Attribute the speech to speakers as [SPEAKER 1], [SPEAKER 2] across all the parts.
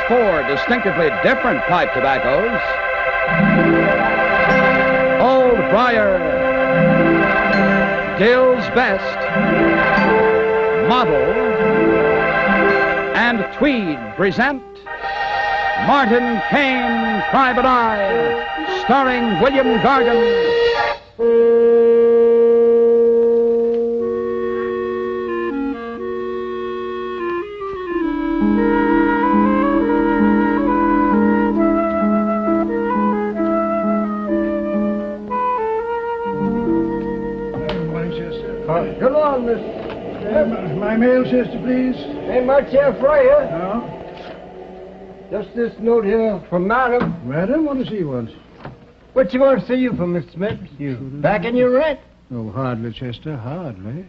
[SPEAKER 1] 4 distinctively different pipe tobaccos. Old Briar, Dill's Best, Model, and Tweed present Martin Kane, Private Eye, starring William Gargan.
[SPEAKER 2] Come on, Miss.
[SPEAKER 3] My mail, sister, please.
[SPEAKER 2] Ain't much here for you.
[SPEAKER 3] No.
[SPEAKER 2] Just this note here from Madam.
[SPEAKER 3] Madam, what does he want?
[SPEAKER 2] What you want to see you for, Mr. Smith? You back in your rent?
[SPEAKER 3] Oh, hardly, Chester, hardly.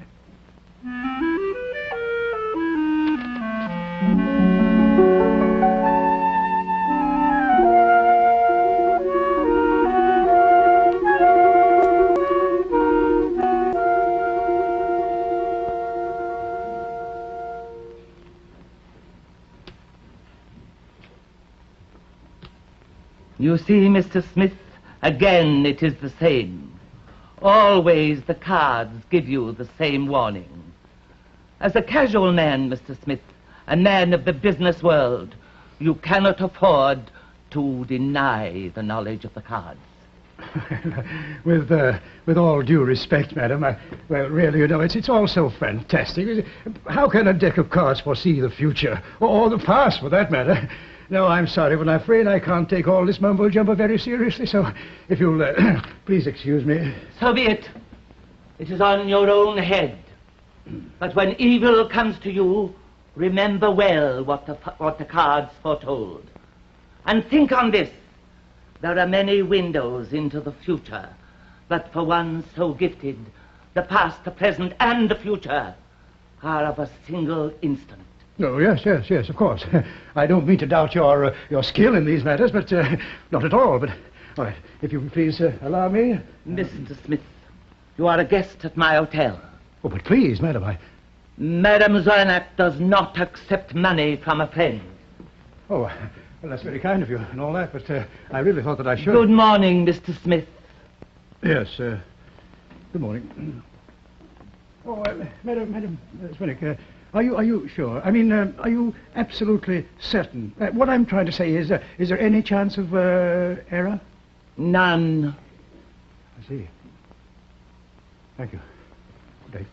[SPEAKER 4] You see, Mr. Smith, again it is the same. Always the cards give you the same warning. As a casual man, Mr. Smith, a man of the business world, you cannot afford to deny the knowledge of the cards.
[SPEAKER 3] With all due respect, madam, well, really, you know, it's all so fantastic. How can a deck of cards foresee the future, or the past, for that matter? No, I'm sorry, but I'm afraid I can't take all this mumbo-jumbo very seriously, so if you'll please excuse me.
[SPEAKER 4] So be it. It is on your own head. But when evil comes to you, remember well what the cards foretold. And think on this. There are many windows into the future, but for one so gifted, the past, the present, and the future are of a single instant.
[SPEAKER 3] Oh, yes, of course. I don't mean to doubt your skill in these matters, but not at all. But, all right, if you please allow me.
[SPEAKER 4] Mr. Smith, you are a guest at my hotel.
[SPEAKER 3] Oh, but please, madam,
[SPEAKER 4] Madame Zornak does not accept money from a friend.
[SPEAKER 3] Oh, well, that's very kind of you and all that, but I really thought that I should.
[SPEAKER 4] Good morning, Mr. Smith.
[SPEAKER 3] Yes, good morning. Oh, Madam Swinnick, are you sure? I mean, are you absolutely certain? What I'm trying to say is there any chance of error?
[SPEAKER 4] None.
[SPEAKER 3] I see. Thank you. Good day.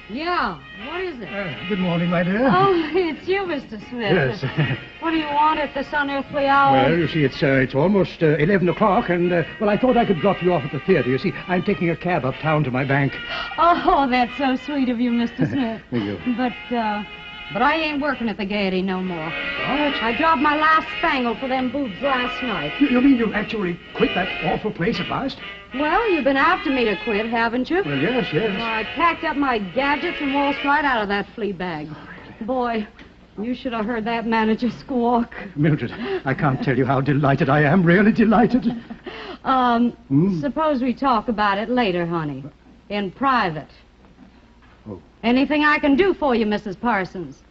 [SPEAKER 5] Yeah, what is it?
[SPEAKER 3] Good morning, my dear.
[SPEAKER 5] Oh, it's you, Mr. Smith.
[SPEAKER 3] Yes.
[SPEAKER 5] What do you want at this unearthly hour?
[SPEAKER 3] Well, you see, it's almost 11 o'clock, and, well, I thought I could drop you off at the theater. You see, I'm taking a cab uptown to my bank.
[SPEAKER 5] Oh, that's so sweet of you, Mr. Smith.
[SPEAKER 3] Thank you.
[SPEAKER 5] But I ain't working at the Gaiety no more.
[SPEAKER 3] What?
[SPEAKER 5] I dropped my last spangle for them boobs last night.
[SPEAKER 3] You mean you've actually quit that awful place at last?
[SPEAKER 5] Well, you've been after me to quit, haven't you?
[SPEAKER 3] Well, yes.
[SPEAKER 5] Well, I packed up my gadgets and waltzed right out of that flea bag. Boy, you should have heard that manager squawk.
[SPEAKER 3] Mildred, I can't tell you how delighted I am, really delighted.
[SPEAKER 5] Suppose we talk about it later, honey. In private.
[SPEAKER 3] Oh.
[SPEAKER 5] Anything I can do for you, Mrs. Parsons?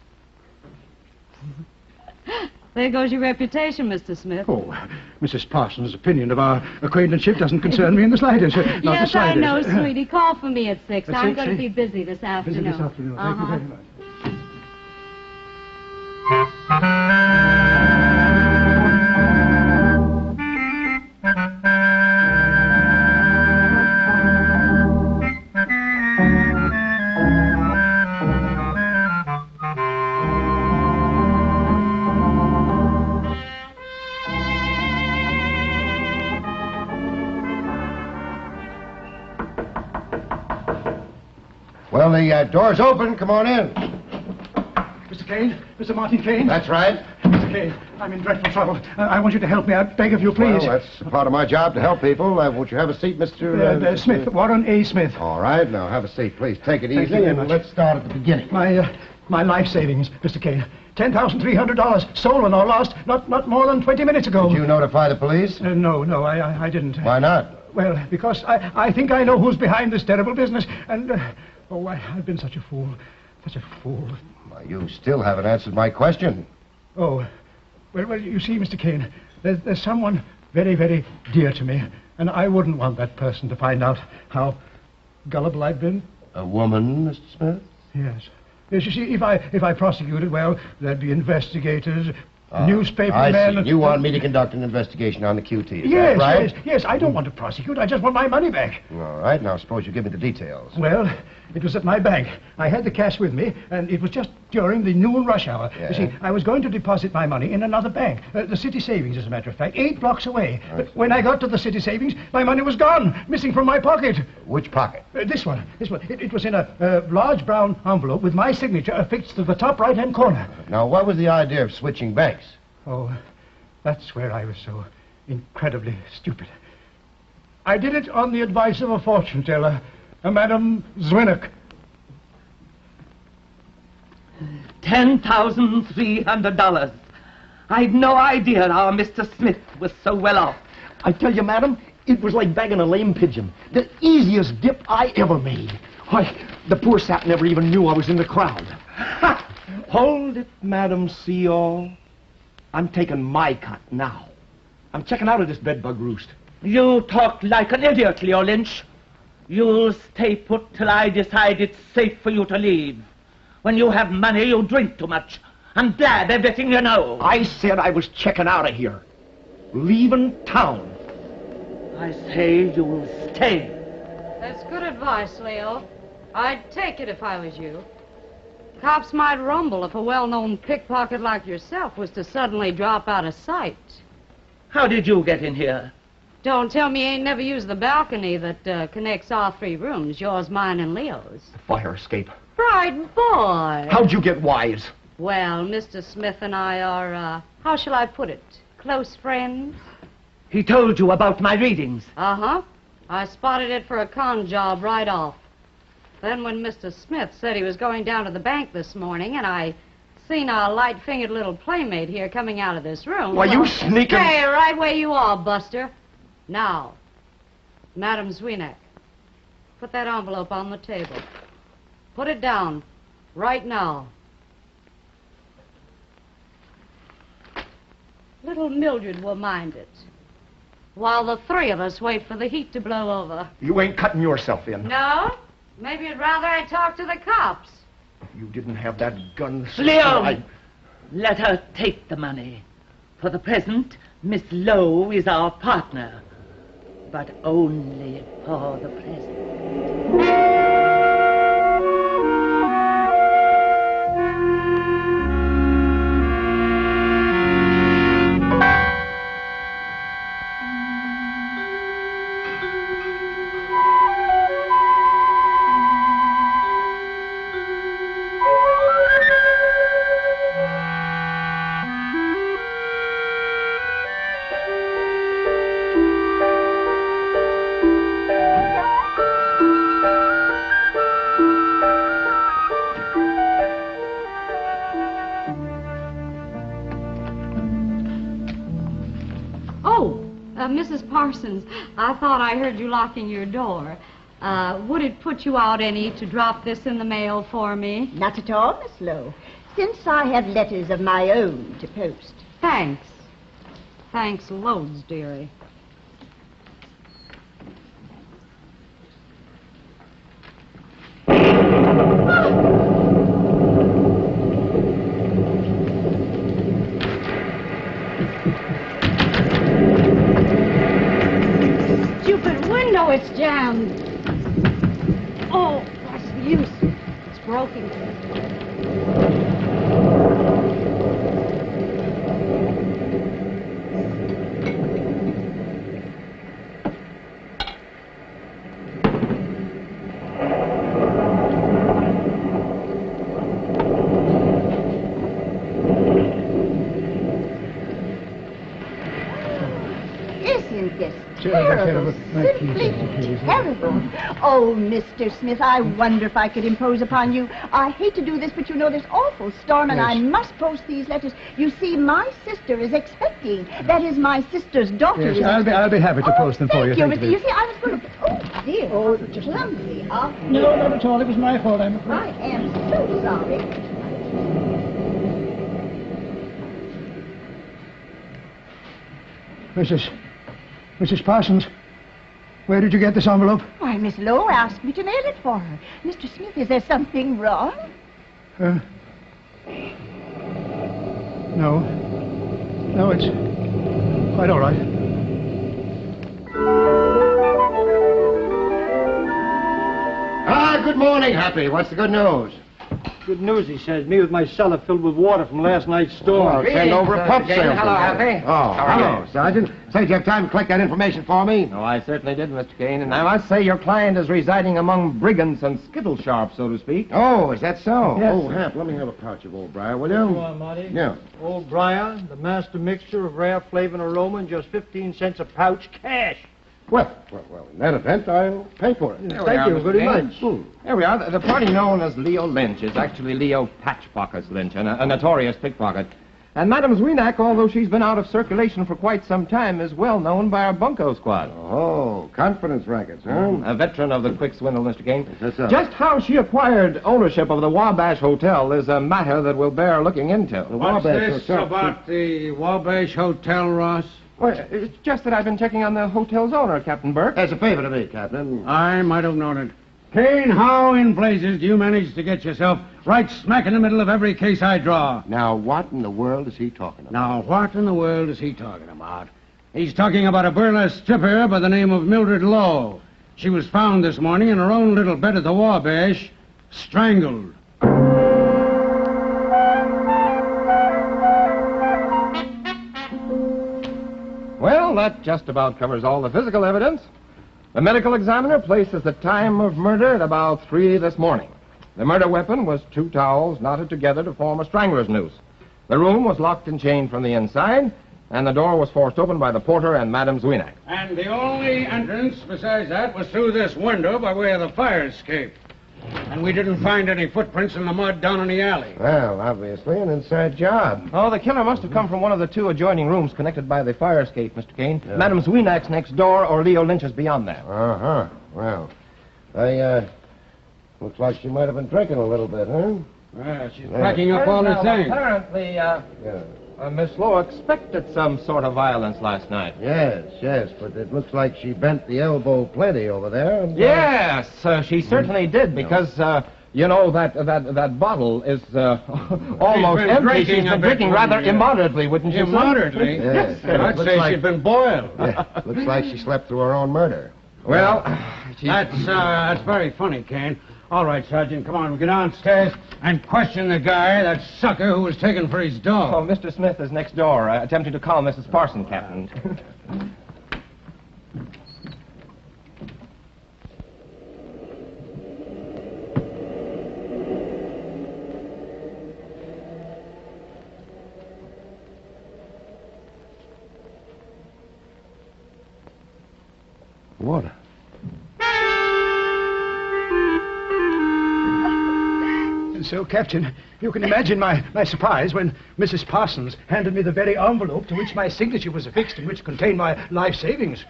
[SPEAKER 5] There goes your reputation, Mr. Smith.
[SPEAKER 3] Oh, Mrs. Parsons' opinion of our acquaintanceship doesn't concern me in the slightest. Not the
[SPEAKER 5] Yes, I
[SPEAKER 3] slightest.
[SPEAKER 5] know, sweetie. Call for me at 6.
[SPEAKER 3] At
[SPEAKER 5] I'm
[SPEAKER 3] 6,
[SPEAKER 5] going to
[SPEAKER 3] eh?
[SPEAKER 5] be busy this afternoon.
[SPEAKER 3] Busy this afternoon. Thank you very much.
[SPEAKER 2] Well, the door's open. Come on in.
[SPEAKER 3] Mr. Mr. Kane? Mr. Martin Kane?
[SPEAKER 6] That's right.
[SPEAKER 3] Mr. Kane, I'm in dreadful trouble. I want you to help me. I beg of you, please.
[SPEAKER 6] Well, that's part of my job to help people. Won't you have a seat, Mr.
[SPEAKER 3] Smith, Warren A. Smith.
[SPEAKER 6] All right, now have a seat, please. Take it
[SPEAKER 3] Thank you
[SPEAKER 6] easy,
[SPEAKER 3] very
[SPEAKER 6] and
[SPEAKER 3] much.
[SPEAKER 6] let's start at the beginning.
[SPEAKER 3] My life savings, Mr. Kane. $10,300 stolen or lost not more than 20 minutes ago.
[SPEAKER 6] Did you notify the police?
[SPEAKER 3] No, I didn't.
[SPEAKER 6] Why not?
[SPEAKER 3] Well, because I think I know who's behind this terrible business, and, I've been such a fool. Such a fool.
[SPEAKER 6] Why, you still haven't answered my question.
[SPEAKER 3] Oh, well, you see, Mr. Kane, there's someone very, very dear to me, and I wouldn't want that person to find out how gullible I've been.
[SPEAKER 6] A woman, Mr. Smith?
[SPEAKER 3] Yes. Yes, you see, if I prosecuted, well, there'd be investigators, newspaper
[SPEAKER 6] I
[SPEAKER 3] men...
[SPEAKER 6] see. You want me to conduct an investigation on the QT, is
[SPEAKER 3] Yes,
[SPEAKER 6] that right?
[SPEAKER 3] yes, I don't want to prosecute. I just want my money back.
[SPEAKER 6] All right, now suppose you give me the details.
[SPEAKER 3] Well, it was at my bank. I had the cash with me, and it was just during the noon rush hour.
[SPEAKER 6] Yeah.
[SPEAKER 3] You see, I was going to deposit my money in another bank, the City Savings, as a matter of fact, 8 blocks away. But when I got to the City Savings, my money was gone, missing from my pocket.
[SPEAKER 6] Which pocket?
[SPEAKER 3] This one. It was in a large brown envelope with my signature affixed to the top right-hand corner.
[SPEAKER 6] Now, what was the idea of switching banks?
[SPEAKER 3] Oh, that's where I was so incredibly stupid. I did it on the advice of a fortune teller, a Madame Zwinnock.
[SPEAKER 4] $10,300. I'd no idea our Mr. Smith was so well off.
[SPEAKER 7] I tell you, madam, it was like bagging a lame pigeon. The easiest dip I ever made. Why, the poor sap never even knew I was in the crowd. Ha! Hold it, Madam See-All. I'm taking my cut now. I'm checking out of this bedbug roost.
[SPEAKER 4] You talk like an idiot, Leo Lynch. You'll stay put till I decide it's safe for you to leave. When you have money, you drink too much and blab everything you know.
[SPEAKER 7] I said I was checking out of here. Leaving town.
[SPEAKER 4] I say you'll stay.
[SPEAKER 5] That's good advice, Leo. I'd take it if I was you. Cops might rumble if a well-known pickpocket like yourself was to suddenly drop out of sight.
[SPEAKER 4] How did you get in here?
[SPEAKER 5] Don't tell me you ain't never used the balcony that connects all 3 rooms, yours, mine, and Leo's.
[SPEAKER 7] Fire escape.
[SPEAKER 5] Bright boy.
[SPEAKER 7] How'd you get wise?
[SPEAKER 5] Well, Mr. Smith and I are, how shall I put it, close friends?
[SPEAKER 4] He told you about my readings.
[SPEAKER 5] Uh-huh. I spotted it for a con job right off. Then when Mr. Smith said he was going down to the bank this morning, and I seen our light-fingered little playmate here coming out of this room...
[SPEAKER 7] Why, you sneaking...
[SPEAKER 5] Hey, right where you are, Buster. Now, Madam Zwinnock, put that envelope on the table. Put it down, right now. Little Mildred will mind it, while the 3 of us wait for the heat to blow over.
[SPEAKER 7] You ain't cutting yourself in.
[SPEAKER 5] No? Maybe you'd rather I talk to the cops.
[SPEAKER 7] You didn't have that gun...
[SPEAKER 4] Leo! Let her take the money. For the present, Miss Lowe is our partner. But only for the present.
[SPEAKER 5] Mrs. Parsons, I thought I heard you locking your door. Would it put you out any to drop this in the mail for me?
[SPEAKER 8] Not at all, Miss Lowe, since I have letters of my own to post.
[SPEAKER 5] Thanks. Thanks loads, dearie. No, it's jammed. Oh, what's the use? It's broken.
[SPEAKER 3] Terrible.
[SPEAKER 8] Simply terrible. Oh, Mr. Smith, I wonder if I could impose upon you. I hate to do this, but you know there's awful storm, and I must post these letters. You see, my sister is expecting. That is, my sister's daughter
[SPEAKER 3] Yes,
[SPEAKER 8] is
[SPEAKER 3] I'll be happy to post them for you.
[SPEAKER 8] Thank
[SPEAKER 3] Thank
[SPEAKER 8] you,
[SPEAKER 3] you.
[SPEAKER 8] Mr. You see, I was going to... Oh, dear. Oh, clumsy.
[SPEAKER 3] No, not at all. It was my fault, I'm afraid.
[SPEAKER 8] I am so sorry.
[SPEAKER 3] Mrs. Parsons, where did you get this envelope?
[SPEAKER 8] Why, Miss Lowe asked me to mail it for her. Mr. Smith, is there something wrong?
[SPEAKER 3] No. No, it's quite all right.
[SPEAKER 6] Good morning, Happy. What's the good news?
[SPEAKER 2] Good news, he says. Me with my cellar filled with water from last night's storm.
[SPEAKER 6] Well, send over a pump salesman.
[SPEAKER 9] Hello, Happy.
[SPEAKER 6] Oh,
[SPEAKER 9] How are
[SPEAKER 6] hello,
[SPEAKER 9] you?
[SPEAKER 6] Sergeant. Say, did you have time to collect that information for me?
[SPEAKER 9] Oh, I certainly did, Mr. Kane, and I must say your client is residing among brigands and skittle sharps, so to speak.
[SPEAKER 6] Oh, is that so?
[SPEAKER 2] Yes,
[SPEAKER 6] Oh,
[SPEAKER 2] sir.
[SPEAKER 6] Hap, let me have a pouch of Old Briar, will you?
[SPEAKER 2] You are, Marty.
[SPEAKER 6] Yeah.
[SPEAKER 2] Old Briar, the master mixture of rare flavor and aroma, and just 15 cents a pouch cash.
[SPEAKER 6] Well, in that event, I'll pay for it.
[SPEAKER 9] There we
[SPEAKER 2] Thank
[SPEAKER 9] are,
[SPEAKER 2] you
[SPEAKER 9] Mr.
[SPEAKER 2] very
[SPEAKER 9] Kane.
[SPEAKER 2] much.
[SPEAKER 9] There we are. The party known as Leo Lynch is actually Leo Patchpockets Lynch, a notorious pickpocket. And Madame Zwienak, although she's been out of circulation for quite some time, is well known by our bunco squad.
[SPEAKER 6] Oh, confidence rackets, huh?
[SPEAKER 9] A veteran of the quick swindle, Mr. Kane.
[SPEAKER 6] That's so.
[SPEAKER 9] Just how she acquired ownership of the Wabash Hotel is a matter that will bear looking into.
[SPEAKER 6] The Wabash Hotel.
[SPEAKER 2] the Wabash Hotel, Ross?
[SPEAKER 9] Well, it's just that I've been checking on the hotel's owner, Captain Burke.
[SPEAKER 6] As a favor to me, Captain.
[SPEAKER 2] I might have known it. Kane, how in blazes do you manage to get yourself right smack in the middle of every case I draw?
[SPEAKER 6] Now, what in the world is he talking about?
[SPEAKER 2] Now, what in the world is he talking about? He's talking about a burlesque stripper by the name of Mildred Lowe. She was found this morning in her own little bed at the Wabash, strangled.
[SPEAKER 9] Well, that just about covers all the physical evidence. The medical examiner places the time of murder at about 3 this morning. The murder weapon was 2 towels knotted together to form a strangler's noose. The room was locked and chained from the inside, and the door was forced open by the porter and Madame Zwienak.
[SPEAKER 2] And the only entrance besides that was through this window by way of the fire escape. And we didn't find any footprints in the mud down in the alley.
[SPEAKER 6] Well, obviously an inside job.
[SPEAKER 9] Oh, the killer must have come from one of the 2 adjoining rooms connected by the fire escape, Mr. Kane. Madame Zweenak's next door, or Leo Lynch's beyond that.
[SPEAKER 6] Uh-huh. Well, looks like she might have been drinking a little bit, huh?
[SPEAKER 2] Well, she's packing up all her things.
[SPEAKER 9] Apparently,
[SPEAKER 6] Yeah.
[SPEAKER 9] Miss Lowe expected some sort of violence last night.
[SPEAKER 6] Yes, but it looks like she bent the elbow plenty over there. And,
[SPEAKER 9] Yes, she certainly did, because, you know, that bottle is almost
[SPEAKER 2] been
[SPEAKER 9] empty.
[SPEAKER 2] drinking
[SPEAKER 9] She's
[SPEAKER 2] a
[SPEAKER 9] been
[SPEAKER 2] bit
[SPEAKER 9] drinking
[SPEAKER 2] more,
[SPEAKER 9] rather
[SPEAKER 2] yeah.
[SPEAKER 9] immoderately, wouldn't you, son?
[SPEAKER 2] Immoderately?
[SPEAKER 6] Yes.
[SPEAKER 2] I'd
[SPEAKER 6] Looks
[SPEAKER 2] say
[SPEAKER 6] like-
[SPEAKER 2] she'd been boiled.
[SPEAKER 6] Yeah, looks like she slept through her own murder.
[SPEAKER 9] Well,
[SPEAKER 2] That's very funny, Kane. All right, Sergeant, come on, we'll get downstairs and question the guy, that sucker who was taken for his
[SPEAKER 9] Oh,
[SPEAKER 2] dog.
[SPEAKER 9] Mr. Smith is next door, attempting to call Mrs. Parson, Captain.
[SPEAKER 6] Water.
[SPEAKER 3] And so, Captain, you can imagine my surprise when Mrs. Parsons handed me the very envelope to which my signature was affixed and which contained my life savings.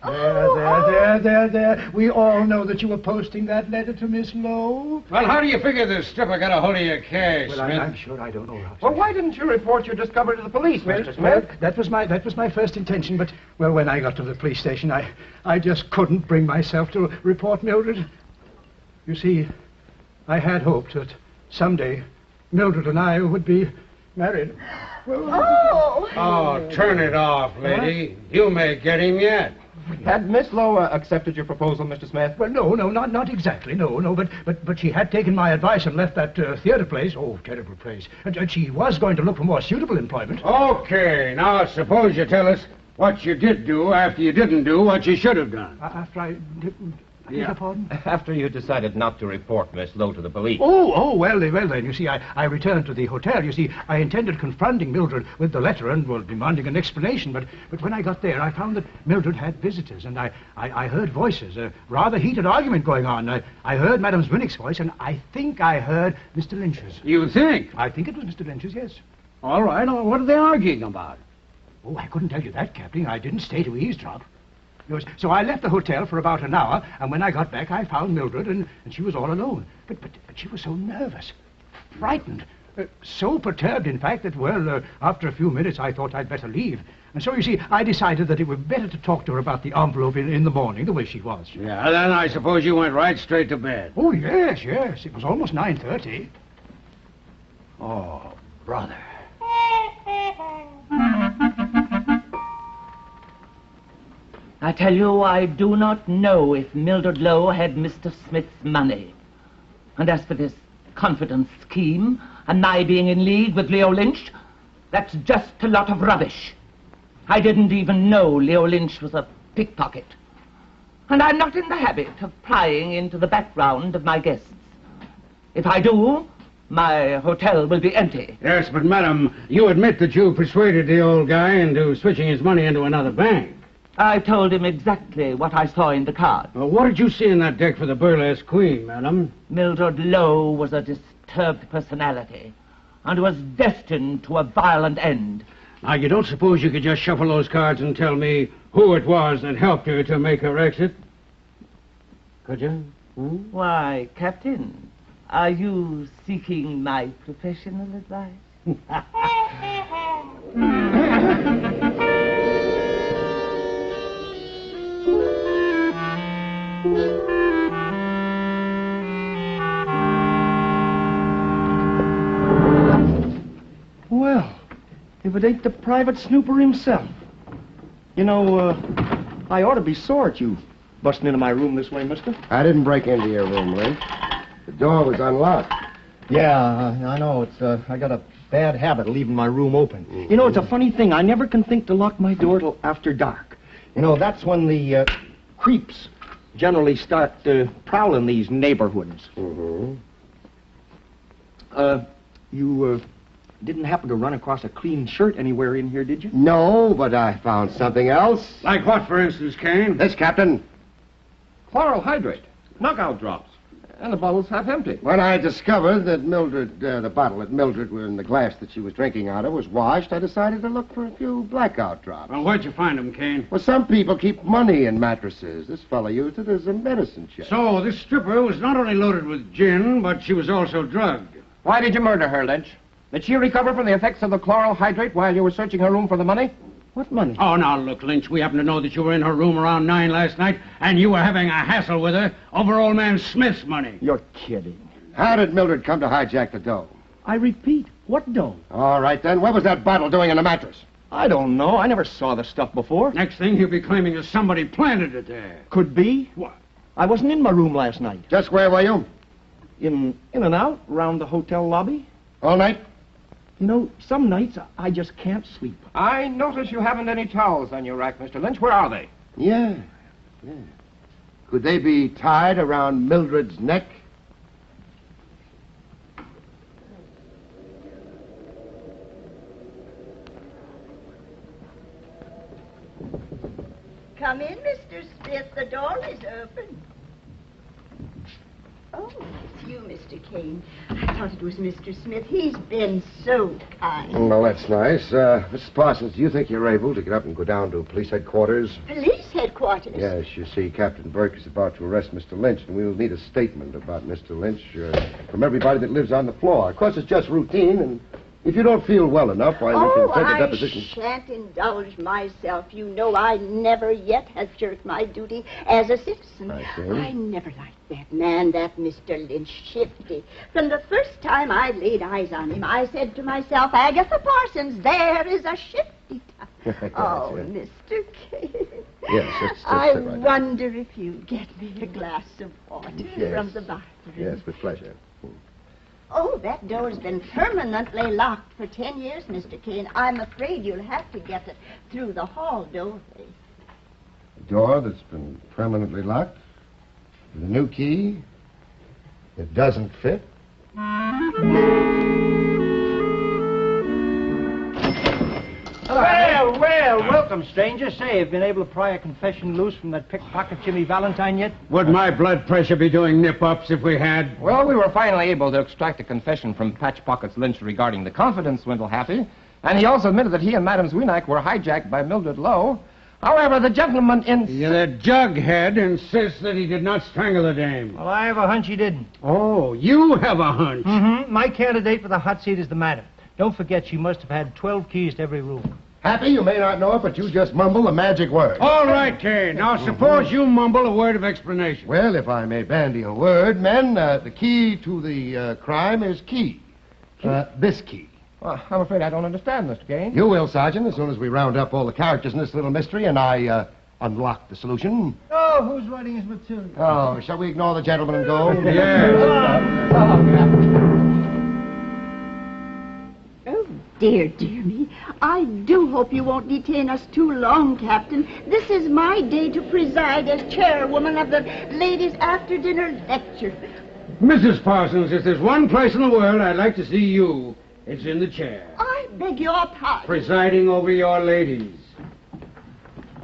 [SPEAKER 3] There. We all know that you were posting that letter to Miss Lowe.
[SPEAKER 2] Well, how do you figure this stripper got a hold of your cash,
[SPEAKER 3] Well,
[SPEAKER 2] Smith?
[SPEAKER 3] I'm sure I don't know.
[SPEAKER 9] Well, why didn't you report your discovery to the police, Mr.
[SPEAKER 3] Well,
[SPEAKER 9] Smith?
[SPEAKER 3] that was my first intention, but well, when I got to the police station, I just couldn't bring myself to report Mildred. You see, I had hoped that someday Mildred and I would be married.
[SPEAKER 8] Oh!
[SPEAKER 2] Oh, turn it off, lady. You may get him yet.
[SPEAKER 9] Had Miss Lowe accepted your proposal, Mr. Smith?
[SPEAKER 3] Well, no, not exactly, no, but she had taken my advice and left that theater place. Oh, terrible place. And she was going to look for more suitable employment.
[SPEAKER 2] Okay, now suppose you tell us what you did do after you didn't do what you should have done.
[SPEAKER 3] After I Beg your pardon?
[SPEAKER 9] After you decided not to report Miss Lowe to the police.
[SPEAKER 3] Well then, you see, I returned to the hotel. You see, I intended confronting Mildred with the letter and, well, demanding an explanation, but when I got there, I found that Mildred had visitors, and I heard voices, a rather heated argument going on. I heard Madame Zwinnick's voice, and I think I heard Mr. Lynch's.
[SPEAKER 2] You think?
[SPEAKER 3] I think it was Mr. Lynch's, yes.
[SPEAKER 2] All right. What are they arguing about?
[SPEAKER 3] Oh, I couldn't tell you that, Captain. I didn't stay to eavesdrop. Yes, so I left the hotel for about an hour, and when I got back, I found Mildred, and she was all alone. But she was so nervous, frightened, so perturbed, in fact, that, well, after a few minutes, I thought I'd better leave. And so, you see, I decided that it would be better to talk to her about the envelope in the morning, the way she was.
[SPEAKER 2] Yeah, then I suppose you went right straight to bed.
[SPEAKER 3] Oh, yes. It was almost 9:30. Oh, brother.
[SPEAKER 4] I tell you, I do not know if Mildred Lowe had Mr. Smith's money. And as for this confidence scheme and my being in league with Leo Lynch, that's just a lot of rubbish. I didn't even know Leo Lynch was a pickpocket. And I'm not in the habit of prying into the background of my guests. If I do, my hotel will be empty.
[SPEAKER 2] Yes, but, madam, you admit that you persuaded the old guy into switching his money into another bank.
[SPEAKER 4] I told him exactly what I saw in the card.
[SPEAKER 2] Well, what did you see in that deck for the burlesque queen, madam?
[SPEAKER 4] Mildred Lowe was a disturbed personality and was destined to a violent end.
[SPEAKER 2] Now, you don't suppose you could just shuffle those cards and tell me who it was that helped her to make her exit? Could you?
[SPEAKER 4] Why, Captain, are you seeking my professional advice?
[SPEAKER 7] Well, if it ain't the private snooper himself. You know, I ought to be sore at you busting into my room this way, mister.
[SPEAKER 6] I didn't break into your room, Lynch. The door was unlocked.
[SPEAKER 7] Yeah, I know. I got a bad habit of leaving my room open. Mm-hmm. You know, it's a funny thing. I never can think to lock my door till after dark. You know, that's when the creeps generally start prowling these neighborhoods.
[SPEAKER 6] Mm-hmm.
[SPEAKER 7] You didn't happen to run across a clean shirt anywhere in here, did you?
[SPEAKER 6] No, but I found something else.
[SPEAKER 2] Like what, for instance, Kane?
[SPEAKER 6] This, Captain.
[SPEAKER 9] Chloral hydrate, knockout drops, and the bottle's half empty.
[SPEAKER 6] When I discovered that the bottle that Mildred were in the glass that she was drinking out of was washed, I decided to look for a few blackout drops.
[SPEAKER 2] Well, where'd you find them, Kane?
[SPEAKER 6] Well, some people keep money in mattresses. This fella used it as a medicine chest.
[SPEAKER 2] So this stripper was not only loaded with gin, but she was also drugged.
[SPEAKER 9] Why did you murder her, Lynch? Did she recover from the effects of the chloral hydrate while you were searching her room for the money?
[SPEAKER 7] What money?
[SPEAKER 2] Oh, now, look, Lynch, we happen to know that you were in her room around 9 last night, and you were having a hassle with her over old man Smith's money.
[SPEAKER 7] You're kidding.
[SPEAKER 6] How did Mildred come to hijack the dough?
[SPEAKER 7] I repeat, what dough?
[SPEAKER 6] All right, then. What was that bottle doing in the mattress?
[SPEAKER 7] I don't know. I never saw the stuff before.
[SPEAKER 2] Next thing, he'll be claiming that somebody planted it there.
[SPEAKER 7] Could be.
[SPEAKER 2] What?
[SPEAKER 7] I wasn't in my room last night.
[SPEAKER 6] Just where were you?
[SPEAKER 7] In and out, around the hotel lobby.
[SPEAKER 6] All night?
[SPEAKER 7] You know, some nights I just can't sleep.
[SPEAKER 9] I notice you haven't any towels on your rack, Mr. Lynch. Where are they?
[SPEAKER 6] Yeah. Could they be tied around Mildred's neck?
[SPEAKER 8] Come in, Mr. Smith. The door is open. Oh, it's you, Mr. Kane. I thought it was Mr. Smith. He's been so kind.
[SPEAKER 6] Well, that's nice. Mrs. Parsons, do you think you're able to get up and go down to police headquarters?
[SPEAKER 8] Police headquarters?
[SPEAKER 6] Yes, you see, Captain Burke is about to arrest Mr. Lynch, and we'll need a statement about Mr. Lynch from everybody that lives on the floor. Of course, it's just routine, and if you don't feel well enough, why, we can take a deposition.
[SPEAKER 8] I shan't indulge myself. You know I never yet have shirked my duty as a citizen.
[SPEAKER 6] I see.
[SPEAKER 8] I never liked that man, that Mr. Lynch, shifty. From the first time I laid eyes on him, I said to myself, Agatha Parsons, there is a shifty type. Oh,
[SPEAKER 6] yes.
[SPEAKER 8] Mr. Kane.
[SPEAKER 6] Yes, just
[SPEAKER 8] I
[SPEAKER 6] sit right
[SPEAKER 8] wonder if you'd get me a glass of water
[SPEAKER 6] Yes.
[SPEAKER 8] from the bathroom.
[SPEAKER 6] Yes, with pleasure.
[SPEAKER 8] Oh, that door's been permanently locked for 10 years, Mr. Kane. I'm afraid you'll have to get it through the hall doorway.
[SPEAKER 6] A door that's been permanently locked? The new key, it doesn't fit.
[SPEAKER 7] Well, welcome, stranger. Say, have you been able to pry a confession loose from that pickpocket Jimmy Valentine yet?
[SPEAKER 2] Would my blood pressure be doing nip-ups if we had?
[SPEAKER 9] Well, we were finally able to extract a confession from Patch Pockets Lynch regarding the confidence swindle, Happy. And he also admitted that he and Madame Zwinak were hijacked by Mildred Lowe. However, the gentleman
[SPEAKER 2] Yeah, that jughead insists that he did not strangle the dame.
[SPEAKER 7] Well, I have a hunch he didn't.
[SPEAKER 2] Oh, you have a hunch.
[SPEAKER 7] Mm-hmm. My candidate for the hot seat is the madam. Don't forget, she must have had 12 keys to every room.
[SPEAKER 6] Happy, you may not know it, but you just mumble a magic word.
[SPEAKER 2] All right, Kane. Now, suppose you mumble a word of explanation.
[SPEAKER 6] Well, if I may bandy a word, men, the key to the crime is key. This key.
[SPEAKER 9] Well, I'm afraid I don't understand, Mr. Kane.
[SPEAKER 6] You will, Sergeant, as soon as we round up all the characters in this little mystery and I unlock the solution.
[SPEAKER 7] Oh, who's writing his material?
[SPEAKER 6] Oh, shall we ignore the gentleman and go?
[SPEAKER 8] Oh, dear me. I do hope you won't detain us too long, Captain. This is my day to preside as chairwoman of the ladies' after-dinner lecture.
[SPEAKER 2] Mrs. Parsons, if there's one place in the world I'd like to see you, it's in the chair.
[SPEAKER 8] I beg your pardon.
[SPEAKER 2] Presiding over your ladies.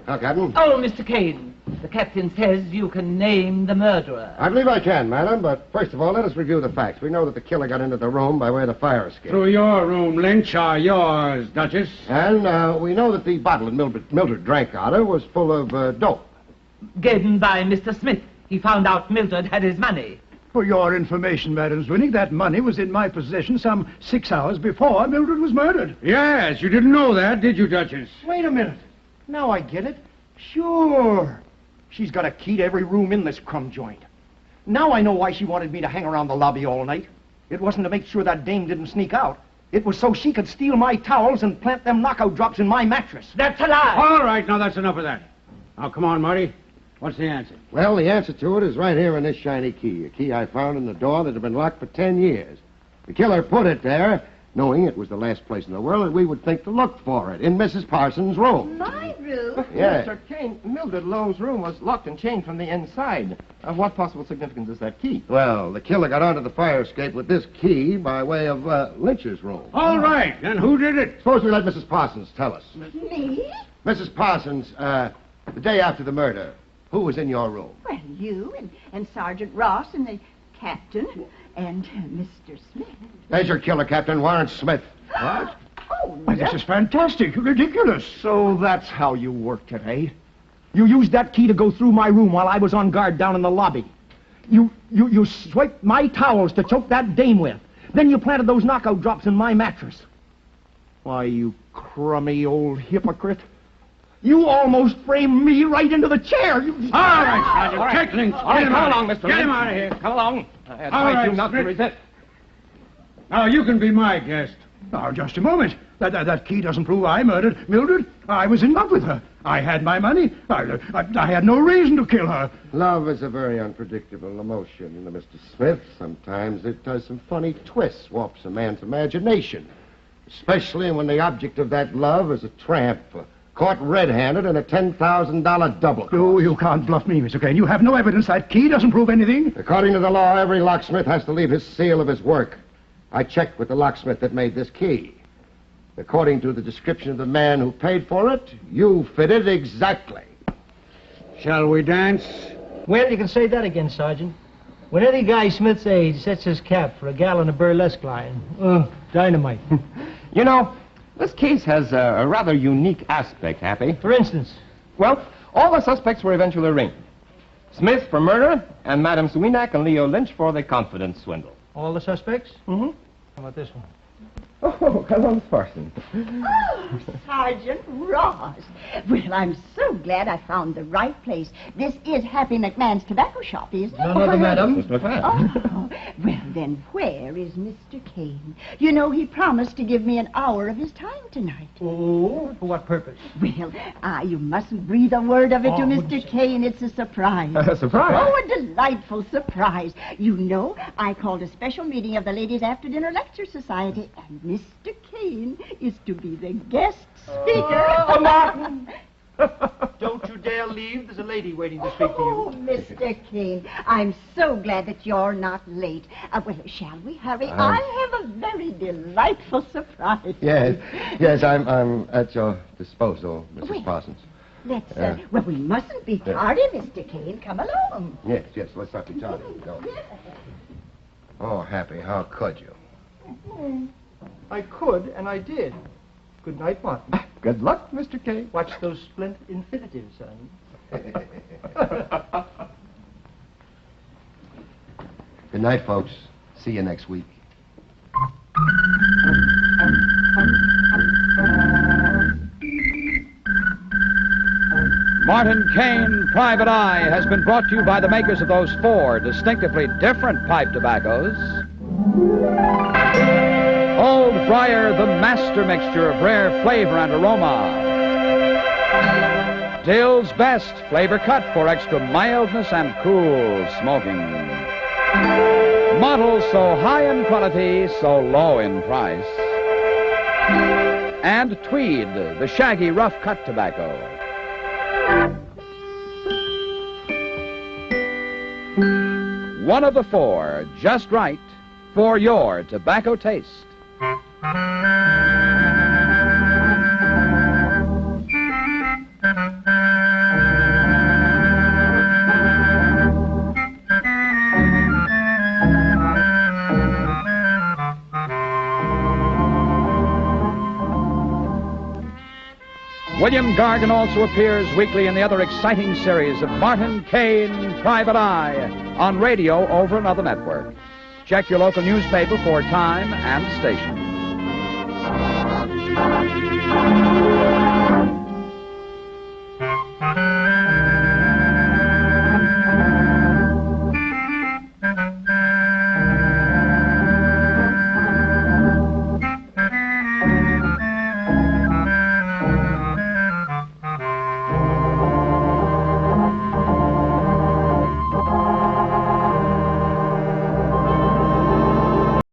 [SPEAKER 6] Now, Captain.
[SPEAKER 4] Oh, Mr. Kane, the captain says you can name the murderer.
[SPEAKER 6] I believe I can, madam, but first of all, let us review the facts. We know that the killer got into the room by way of the fire escape.
[SPEAKER 2] Through your room, Lynch, are yours, Duchess.
[SPEAKER 6] And we know that the bottle that Mildred drank out of was full of dope.
[SPEAKER 4] Given by Mr. Smith. He found out Mildred had his money.
[SPEAKER 3] For your information, Madam Zwinak, that money was in my possession some 6 hours before Mildred was murdered.
[SPEAKER 2] Yes, you didn't know that, did you, Duchess?
[SPEAKER 7] Wait a minute. Now I get it. Sure. She's got a key to every room in this crumb joint. Now I know why she wanted me to hang around the lobby all night. It wasn't to make sure that dame didn't sneak out. It was so she could steal my towels and plant them knockout drops in my mattress.
[SPEAKER 4] That's a lie.
[SPEAKER 2] All right, now that's enough of that. Now, come on, Marty. What's the answer?
[SPEAKER 6] Well, the answer to it is right here in this shiny key, a key I found in the door that had been locked for 10 years. The killer put it there, knowing it was the last place in the world that we would think to look for it, in Mrs. Parsons' room.
[SPEAKER 8] My room?
[SPEAKER 6] Yeah.
[SPEAKER 9] Mr. Kane, Mildred Lowe's room was locked and chained from the inside. Of what possible significance is that key?
[SPEAKER 6] Well, the killer got onto the fire escape with this key by way of Lynch's room.
[SPEAKER 2] All right, then who did it?
[SPEAKER 6] Suppose we let Mrs. Parsons tell us.
[SPEAKER 8] Me?
[SPEAKER 6] Mrs. Parsons, the day after the murder, who was in your room?
[SPEAKER 8] Well, you and Sergeant Ross and the captain and Mr. Smith.
[SPEAKER 6] There's your killer, Captain Warren Smith.
[SPEAKER 3] What?
[SPEAKER 8] Oh,
[SPEAKER 3] Why, this is fantastic. Ridiculous.
[SPEAKER 7] So that's how you worked it, eh? You used that key to go through my room while I was on guard down in the lobby. You swiped my towels to choke that dame with. Then you planted those knockout drops in my mattress. Why, you crummy old hypocrite. You almost framed me right into the chair.
[SPEAKER 2] All right, Sergeant. Take Lynch.
[SPEAKER 9] All right, come along, Mr.
[SPEAKER 2] Get him
[SPEAKER 9] Lynch.
[SPEAKER 2] out of here.
[SPEAKER 9] Come along. I
[SPEAKER 2] All
[SPEAKER 9] advise
[SPEAKER 2] right,
[SPEAKER 9] you not to
[SPEAKER 2] Smith.
[SPEAKER 9] resist.
[SPEAKER 2] Now, you can be my guest.
[SPEAKER 3] Now, just a moment. That key doesn't prove I murdered Mildred. I was in love with her. I had my money. I had no reason to kill her.
[SPEAKER 6] Love is a very unpredictable emotion, Mr. Smith. Sometimes it does some funny twists, warps a man's imagination. Especially when the object of that love is a tramp, caught red-handed in a $10,000 double cross.
[SPEAKER 3] Oh, you can't bluff me, Mr. Kane. You have no evidence. That key doesn't prove anything.
[SPEAKER 6] According to the law, every locksmith has to leave his seal of his work. I checked with the locksmith that made this key. According to the description of the man who paid for it, you fit it exactly.
[SPEAKER 2] Shall we dance?
[SPEAKER 7] Well, you can say that again, Sergeant. When any guy Smith's age sets his cap for a gallon of burlesque line, dynamite.
[SPEAKER 9] You know, this case has a rather unique aspect, Happy.
[SPEAKER 7] For instance?
[SPEAKER 9] Well, all the suspects were eventually arraigned. Smith for murder, and Madame Zwinak and Leo Lynch for the confidence swindle.
[SPEAKER 7] All the suspects?
[SPEAKER 9] Mm-hmm.
[SPEAKER 7] How about this one?
[SPEAKER 9] Oh, hello, Parsons.
[SPEAKER 8] Oh, Sergeant Ross. Well, I'm so glad I found the right place. This is Happy McMahon's tobacco shop, isn't it?
[SPEAKER 7] None other, madam.
[SPEAKER 9] Mr. McMahon.
[SPEAKER 8] Oh, well, then where is Mr. Kane? You know, he promised to give me an hour of his time tonight.
[SPEAKER 7] Oh, for what purpose?
[SPEAKER 8] Well, you mustn't breathe a word of it to
[SPEAKER 7] Oh,
[SPEAKER 8] Mr. Kane. It's a surprise.
[SPEAKER 9] A surprise?
[SPEAKER 8] Oh, a delightful surprise. You know, I called a special meeting of the Ladies' After-Dinner Lecture Society, and Mr. Kane is to be the guest speaker.
[SPEAKER 7] Martin! Don't you dare
[SPEAKER 3] I'll leave. There's a lady waiting to speak to you.
[SPEAKER 8] Oh, Mr. Kane, I'm so glad that you're not late. Well, shall we hurry? I have a very delightful surprise.
[SPEAKER 6] Yes, I'm at your disposal, Mrs. Parsons.
[SPEAKER 8] Let's, well, we mustn't be tardy, Mr. Kane. Come along.
[SPEAKER 6] Yes, let's not be tardy. Go. Oh, Happy, how could you?
[SPEAKER 3] I could, and I did. Good night, Martin.
[SPEAKER 9] Good luck, Mr. Kane.
[SPEAKER 3] Watch those splint infinitives, son.
[SPEAKER 6] Good night, folks. See you next week.
[SPEAKER 1] Martin Kane, Private Eye, has been brought to you by the makers of those 4 distinctively different pipe tobaccos. Old Briar, the master mixture of rare flavor and aroma. Dill's Best, flavor cut for extra mildness and cool smoking. Models so high in quality, so low in price. And Tweed, the shaggy rough cut tobacco. One of the 4, just right for your tobacco taste. William Gargan also appears weekly in the other exciting series of Martin Kane, Private Eye, on radio over another network. Check your local newspaper for time and station.